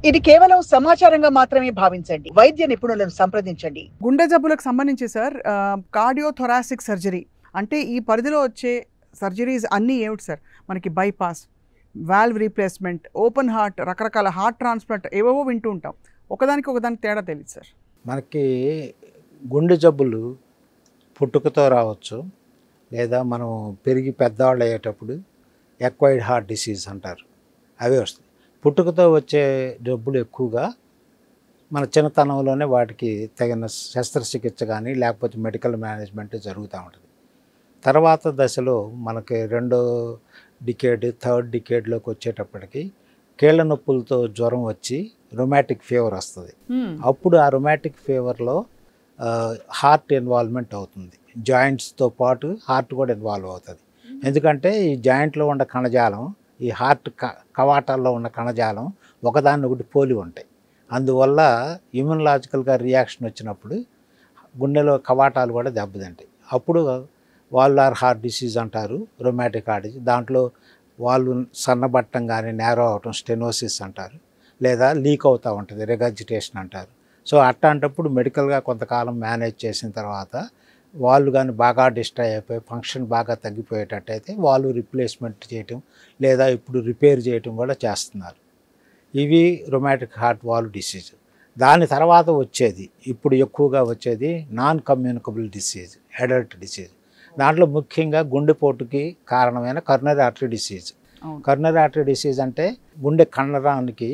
ఇది కేవలం సమాచారంగా మాత్రమే భావించండి. వైద్య నిపుణులను సంప్రదించండి. గుండె జబ్బులకు సంబంధించి సార్ కార్డియోథొరాసిక్ సర్జరీ అంటే ఈ పరిధిలో వచ్చే సర్జరీస్ అన్నీ ఏమిటి సార్? మనకి bypass, valve replacement, open heart, రకరకాల హార్ట్ ట్రాన్స్ప్లాంట్ ఏవేవో వింటూ ఉంటాం. ఒకదానికి తేడా తెలియదు సార్. మనకి గుండె జబ్బులు పుట్టుకతో రావచ్చు, లేదా మనం పెరిగి పెద్దవాళ్ళు అయ్యేటప్పుడు ఎక్వైర్డ్ హార్ట్ డిసీజ్ అంటారు, అవే వస్తాయి. పుట్టుకతో వచ్చే జబ్బులు ఎక్కువగా మన చిన్నతనంలోనే వాటికి తగిన శస్త్రచికిత్స కానీ లేకపోతే మెడికల్ మేనేజ్మెంట్ జరుగుతూ ఉంటుంది. తర్వాత దశలో మనకి రెండో డికేడ్, థర్డ్ డికేడ్లోకి వచ్చేటప్పటికి కీళ్ళ నొప్పులతో జ్వరం వచ్చి రొమాటిక్ ఫీవర్ వస్తుంది. అప్పుడు ఆ రొమాటిక్ ఫీవర్లో హార్ట్ ఇన్వాల్వ్మెంట్ అవుతుంది. జాయింట్స్తో పాటు హార్ట్ కూడా ఇన్వాల్వ్ అవుతుంది. ఎందుకంటే ఈ జాయింట్లో ఉన్న కణజాలం, ఈ హార్ట్ కవాటాల్లో ఉన్న కణజాలం ఒకదాన్నొకటి పోలి ఉంటాయి. అందువల్ల ఇమ్యూనలాజికల్గా రియాక్షన్ వచ్చినప్పుడు గుండెలో కవాటాలు కూడా దెబ్బతింటాయి. అప్పుడు వాల్వులార్ హార్ట్ డిసీజ్ అంటారు, రొమాటిక్ హార్ట్ డిసీజ్. దాంట్లో వాళ్ళు సన్నబట్టం కానీ నేరో అవటం స్టెనోసిస్ అంటారు, లేదా లీక్ అవుతూ ఉంటుంది, రిగర్జిటేషన్ అంటారు. సో అట్లాంటప్పుడు మెడికల్గా కొంతకాలం మేనేజ్ చేసిన తర్వాత వాళ్ళు కానీ బాగా డిస్ట్రాయ్ అయిపోయి ఫంక్షన్ బాగా తగ్గిపోయేటట్టయితే వాళ్ళు రిప్లేస్మెంట్ చేయటం లేదా ఇప్పుడు రిపేర్ చేయటం కూడా చేస్తున్నారు. ఇవి రొమాటిక్ హార్ట్ వాల్వ్ డిసీజ్. దాని తర్వాత వచ్చేది, ఇప్పుడు ఎక్కువగా వచ్చేది non communicable disease, adult disease. దాంట్లో ముఖ్యంగా గుండెపోటుకి కారణమైన coronary artery disease. Coronary artery disease అంటే గుండె కండరానికి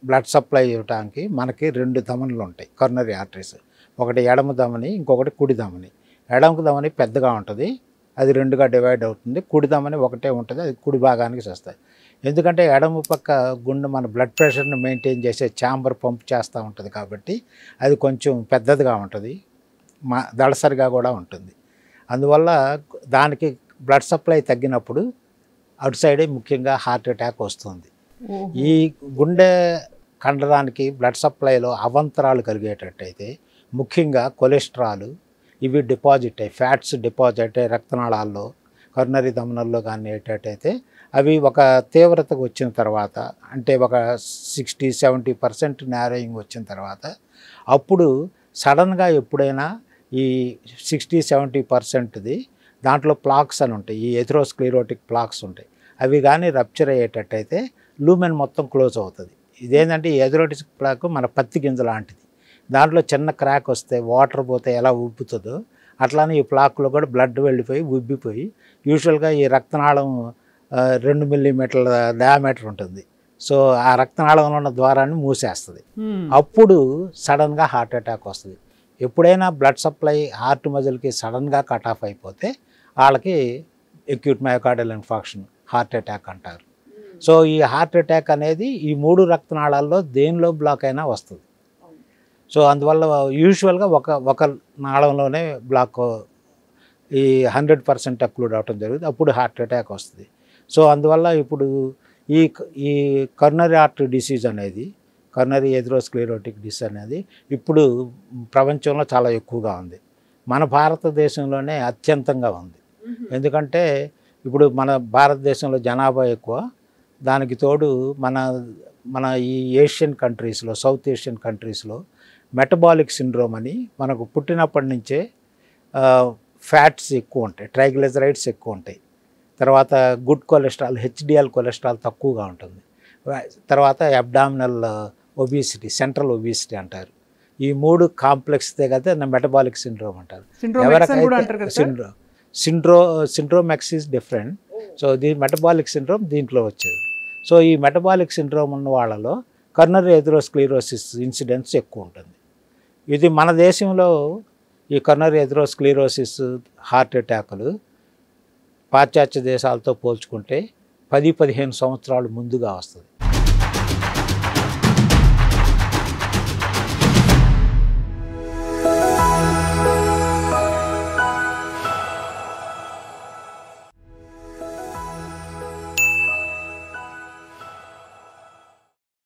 బ్లడ్ సప్లై ఇవ్వడానికి మనకి రెండు ధమనులు ఉంటాయి, కరోనరీ ఆర్టరీస్. ఒకటి ఎడమ ధమని, ఇంకొకటి కుడి ధమని. ఎడమ ధమని పెద్దగా ఉంటుంది, అది రెండుగా డివైడ్ అవుతుంది. కుడి ధమని ఒకటే ఉంటుంది, అది కుడి భాగానికి వస్తాయి. ఎందుకంటే ఎడమ పక్క గుండె మన బ్లడ్ ప్రెషర్ని మెయింటైన్ చేసే ఛాంబర్ పంప్ చేస్తూ ఉంటుంది కాబట్టి అది కొంచెం పెద్దదిగా ఉంటుంది, దళసరిగా కూడా ఉంటుంది. అందువల్ల దానికి బ్లడ్ సప్లై తగ్గినప్పుడు అటు సైడే ముఖ్యంగా హార్ట్ అటాక్ వస్తుంది. ఈ గుండె కండరానికి బ్లడ్ సప్లైలో అవంతరాలు కలిగేటట్టయితే ముఖ్యంగా కొలెస్ట్రాల్ ఇవి డిపాజిట్ అయ్యి, ఫ్యాట్స్ డిపాజిట్ అయ్యి రక్తనాళాల్లో, కరోనరీ ధమనుల్లో కానీ అయ్యేటట్టయితే అవి ఒక తీవ్రతకు వచ్చిన తర్వాత, అంటే ఒక 60-70% నేరోయింగ్ వచ్చిన తర్వాత అప్పుడు సడన్గా ఎప్పుడైనా ఈ 60-70%ది దాంట్లో ప్లాక్స్ అని ఉంటాయి, ఈ ఎథెరోస్క్లెరోటిక్ ప్లాక్స్ ఉంటాయి. అవి కానీ రప్చర్ అయ్యేటట్టయితే లూమెన్ మొత్తం క్లోజ్ అవుతుంది. ఇదేంటంటే ఈ ఎథెరోటిక్ ప్లాక్ మన పత్తి గింజ లాంటిది. దాంట్లో చిన్న క్రాక్ వస్తే వాటర్ పోతే ఎలా ఉబ్బుతుందో అట్లానే ఈ ప్లాక్లో కూడా బ్లడ్ వెళ్ళిపోయి ఉబ్బిపోయి, యూజువల్గా ఈ రక్తనాళం 2 మిల్లీమీటర్ల డయామీటర్ ఉంటుంది. సో ఆ రక్తనాళంలో ఉన్న ద్వారాన్ని మూసేస్తుంది. అప్పుడు సడన్గా హార్ట్ అటాక్ వస్తుంది. ఎప్పుడైనా బ్లడ్ సప్లై హార్ట్ మజిల్కి సడన్గా కట్ ఆఫ్ అయిపోతే వాళ్ళకి acute myocardial infarction, heart attack అంటారు. సో ఈ హార్ట్ అటాక్ అనేది ఈ 3 రక్తనాళాల్లో దేనిలో బ్లాక్ అయినా వస్తుంది. సో అందువల్ల యూజువల్గా ఒక నాళంలోనే బ్లాక్ ఈ 100% అక్లూడ్ అవటం జరుగుతుంది, అప్పుడు హార్ట్ అటాక్ వస్తుంది. సో అందువల్ల ఇప్పుడు ఈ కరోనరీ ఆర్టరీ డిసీజ్ అనేది, కరోనరీ ఎథెరోస్క్లెరోటిక్ డిసీజ్ అనేది ఇప్పుడు ప్రపంచంలో చాలా ఎక్కువగా ఉంది. మన భారతదేశంలోనే అత్యంతంగా ఉంది. ఎందుకంటే ఇప్పుడు మన భారతదేశంలో జనాభా ఎక్కువ, దానికి తోడు మన ఈ ఏషియన్ కంట్రీస్లో, సౌత్ ఏషియన్ కంట్రీస్లో మెటబాలిక్ సిండ్రోమ్ అని మనకు పుట్టినప్పటి నుంచే ఫ్యాట్స్ ఎక్కువ ఉంటాయి, ట్రైగ్లిజరైడ్స్ ఎక్కువ ఉంటాయి. తర్వాత గుడ్ కొలెస్ట్రాల్, హెచ్డిఎల్ కొలెస్ట్రాల్ తక్కువగా ఉంటుంది. తర్వాత అబ్డామినల్ ఒబిసిటీ, సెంట్రల్ ఒబిసిటీ అంటారు. ఈ 3 కాంప్లెక్స్దే కదా మెటబాలిక్ సిండ్రోమ్ అంటారు. ఎవరికైతే syndrome X is different. So metabolic syndrome దీంట్లో వచ్చేది. సో ఈ మెటబాలిక్ సిండ్రోమ్ ఉన్న వాళ్ళలో కరోనరీ ఎథెరోస్క్లెరోసిస్ ఇన్సిడెన్స్ ఎక్కువ ఉంటుంది. ఇది మన దేశంలో ఈ కరోనరీ ఎథెరోస్క్లెరోసిస్ హార్ట్ అటాకులు పాశ్చాత్య దేశాలతో పోల్చుకుంటే 10-15 సంవత్సరాలు ముందుగా వస్తుంది.